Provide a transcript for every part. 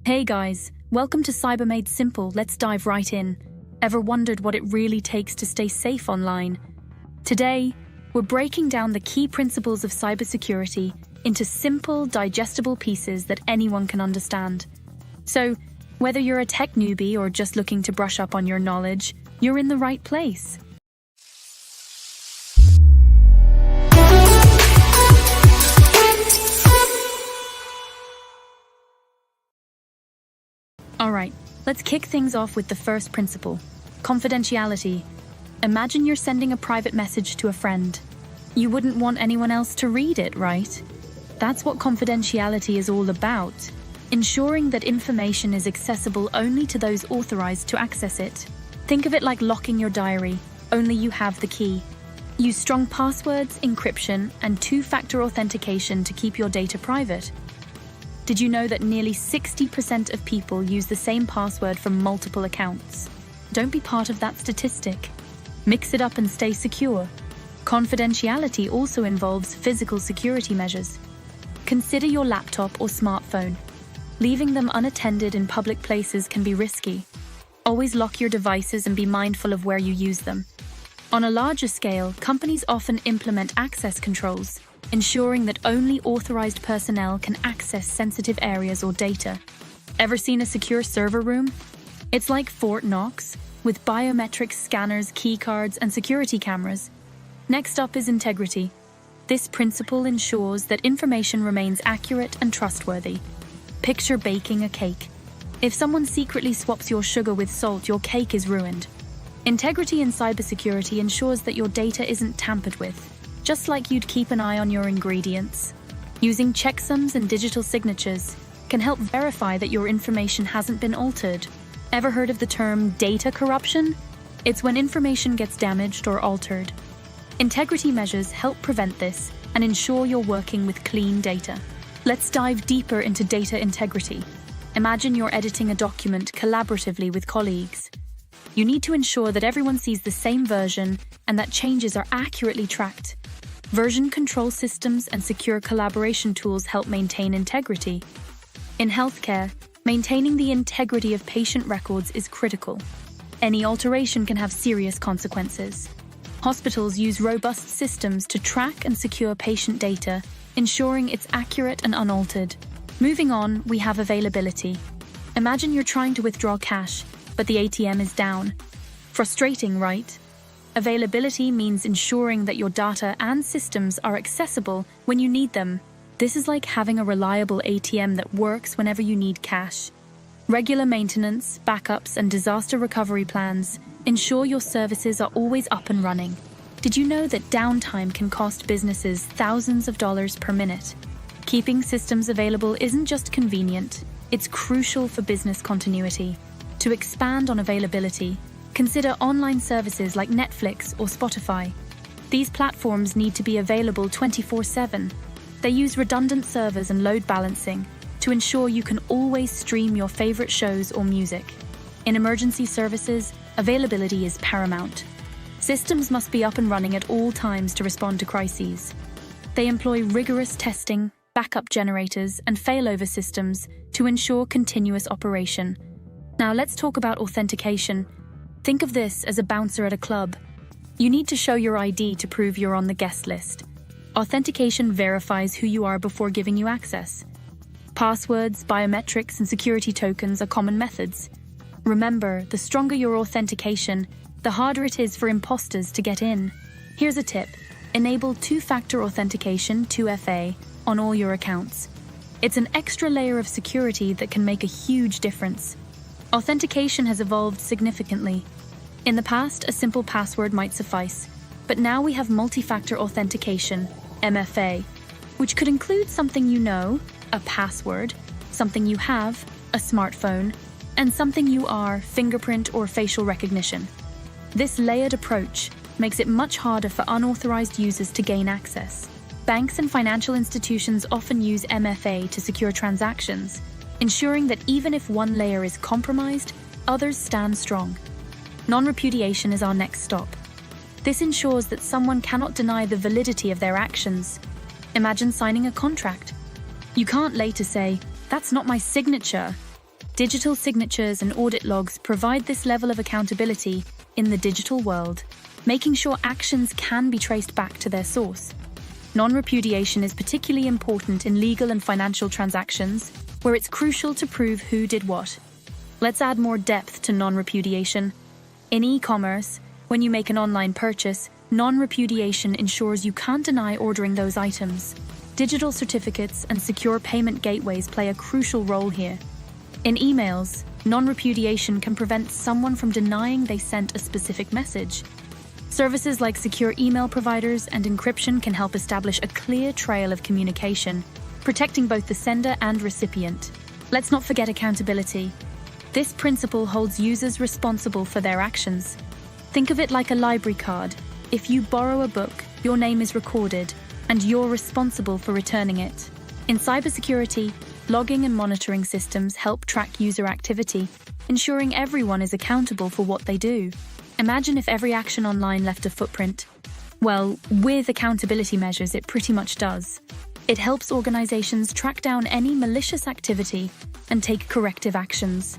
Hey guys, welcome to Cyber Made Simple. Let's dive right in. Ever wondered what it really takes to stay safe online? Today, we're breaking down the key principles of cybersecurity into simple, digestible pieces that anyone can understand. So, whether you're a tech newbie or just looking to brush up on your knowledge, you're in the right place. Alright, let's kick things off with the first principle, confidentiality. Imagine you're sending a private message to a friend. You wouldn't want anyone else to read it, right? That's what confidentiality is all about, ensuring that information is accessible only to those authorized to access it. Think of it like locking your diary, only you have the key. Use strong passwords, encryption, and two-factor authentication to keep your data private. Did you know that nearly 60% of people use the same password for multiple accounts? Don't be part of that statistic. Mix it up and stay secure. Confidentiality also involves physical security measures. Consider your laptop or smartphone. Leaving them unattended in public places can be risky. Always lock your devices and be mindful of where you use them. On a larger scale, companies often implement access controls, ensuring that only authorized personnel can access sensitive areas or data. Ever seen a secure server room? It's like Fort Knox, with biometric scanners, keycards, and security cameras. Next up is integrity. This principle ensures that information remains accurate and trustworthy. Picture baking a cake. If someone secretly swaps your sugar with salt, your cake is ruined. Integrity in cybersecurity ensures that your data isn't tampered with, just like you'd keep an eye on your ingredients. Using checksums and digital signatures can help verify that your information hasn't been altered. Ever heard of the term data corruption? It's when information gets damaged or altered. Integrity measures help prevent this and ensure you're working with clean data. Let's dive deeper into data integrity. Imagine you're editing a document collaboratively with colleagues. You need to ensure that everyone sees the same version and that changes are accurately tracked. Version control systems and secure collaboration tools help maintain integrity. In healthcare, maintaining the integrity of patient records is critical. Any alteration can have serious consequences. Hospitals use robust systems to track and secure patient data, ensuring it's accurate and unaltered. Moving on, we have availability. Imagine you're trying to withdraw cash, but the ATM is down. Frustrating, right? Availability means ensuring that your data and systems are accessible when you need them. This is like having a reliable ATM that works whenever you need cash. Regular maintenance, backups, and disaster recovery plans ensure your services are always up and running. Did you know that downtime can cost businesses thousands of dollars per minute? Keeping systems available isn't just convenient, it's crucial for business continuity. To expand on availability, consider online services like Netflix or Spotify. These platforms need to be available 24/7. They use redundant servers and load balancing to ensure you can always stream your favorite shows or music. In emergency services, availability is paramount. Systems must be up and running at all times to respond to crises. They employ rigorous testing, backup generators, and failover systems to ensure continuous operation. Now let's talk about authentication. Think of this as a bouncer at a club. You need to show your ID to prove you're on the guest list. Authentication verifies who you are before giving you access. Passwords, biometrics, and security tokens are common methods. Remember, the stronger your authentication, the harder it is for imposters to get in. Here's a tip. Enable two-factor authentication, 2FA, on all your accounts. It's an extra layer of security that can make a huge difference. Authentication has evolved significantly. In the past, a simple password might suffice, but now we have multi-factor authentication, MFA, which could include something you know, a password, something you have, a smartphone, and something you are, fingerprint or facial recognition. This layered approach makes it much harder for unauthorized users to gain access. Banks and financial institutions often use MFA to secure transactions, ensuring that even if one layer is compromised, others stand strong. Non-repudiation is our next stop. This ensures that someone cannot deny the validity of their actions. Imagine signing a contract. You can't later say, "That's not my signature." Digital signatures and audit logs provide this level of accountability in the digital world, making sure actions can be traced back to their source. Non-repudiation is particularly important in legal and financial transactions, where it's crucial to prove who did what. Let's add more depth to non-repudiation. In e-commerce, when you make an online purchase, non-repudiation ensures you can't deny ordering those items. Digital certificates and secure payment gateways play a crucial role here. In emails, non-repudiation can prevent someone from denying they sent a specific message. Services like secure email providers and encryption can help establish a clear trail of communication, protecting both the sender and recipient. Let's not forget accountability. This principle holds users responsible for their actions. Think of it like a library card. If you borrow a book, your name is recorded, and you're responsible for returning it. In cybersecurity, logging and monitoring systems help track user activity, ensuring everyone is accountable for what they do. Imagine if every action online left a footprint. Well, with accountability measures, it pretty much does. It helps organizations track down any malicious activity and take corrective actions.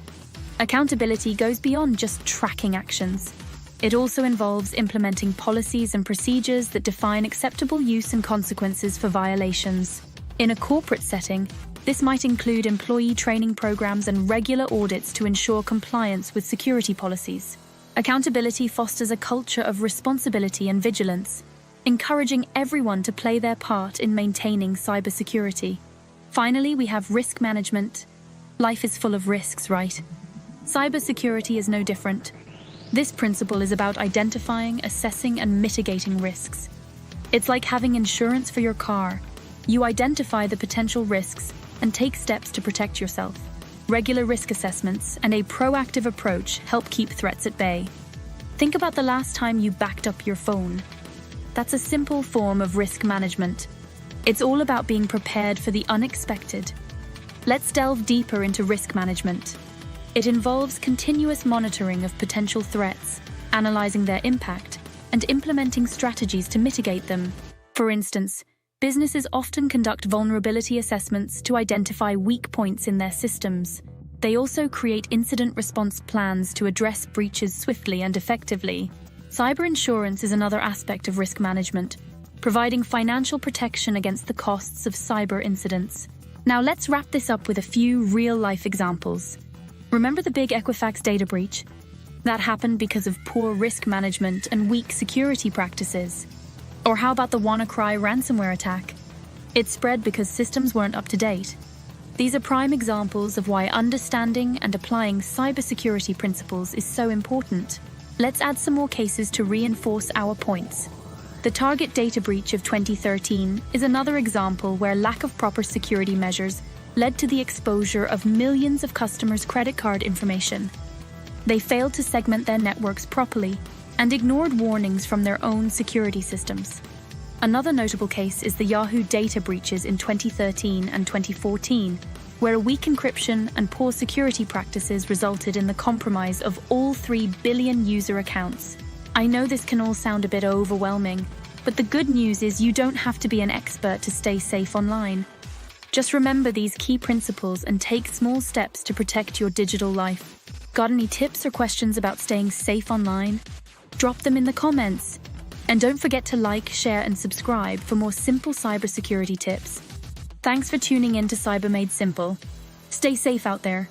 Accountability goes beyond just tracking actions. It also involves implementing policies and procedures that define acceptable use and consequences for violations. In a corporate setting, this might include employee training programs and regular audits to ensure compliance with security policies. Accountability fosters a culture of responsibility and vigilance, encouraging everyone to play their part in maintaining cybersecurity. Finally, we have risk management. Life is full of risks, right? Cybersecurity is no different. This principle is about identifying, assessing, and mitigating risks. It's like having insurance for your car. You identify the potential risks and take steps to protect yourself. Regular risk assessments and a proactive approach help keep threats at bay. Think about the last time you backed up your phone. That's a simple form of risk management. It's all about being prepared for the unexpected. Let's delve deeper into risk management. It involves continuous monitoring of potential threats, analyzing their impact, and implementing strategies to mitigate them. For instance, businesses often conduct vulnerability assessments to identify weak points in their systems. They also create incident response plans to address breaches swiftly and effectively. Cyber insurance is another aspect of risk management, providing financial protection against the costs of cyber incidents. Now let's wrap this up with a few real-life examples. Remember the big Equifax data breach? That happened because of poor risk management and weak security practices. Or how about the WannaCry ransomware attack? It spread because systems weren't up to date. These are prime examples of why understanding and applying cybersecurity principles is so important. Let's add some more cases to reinforce our points. The Target data breach of 2013 is another example where lack of proper security measures led to the exposure of millions of customers' credit card information. They failed to segment their networks properly and ignored warnings from their own security systems. Another notable case is the Yahoo data breaches in 2013 and 2014, where weak encryption and poor security practices resulted in the compromise of all 3 billion user accounts. I know this can all sound a bit overwhelming, but the good news is you don't have to be an expert to stay safe online. Just remember these key principles and take small steps to protect your digital life. Got any tips or questions about staying safe online? Drop them in the comments. And don't forget to like, share, and subscribe for more simple cybersecurity tips. Thanks for tuning in to Cyber Made Simple. Stay safe out there.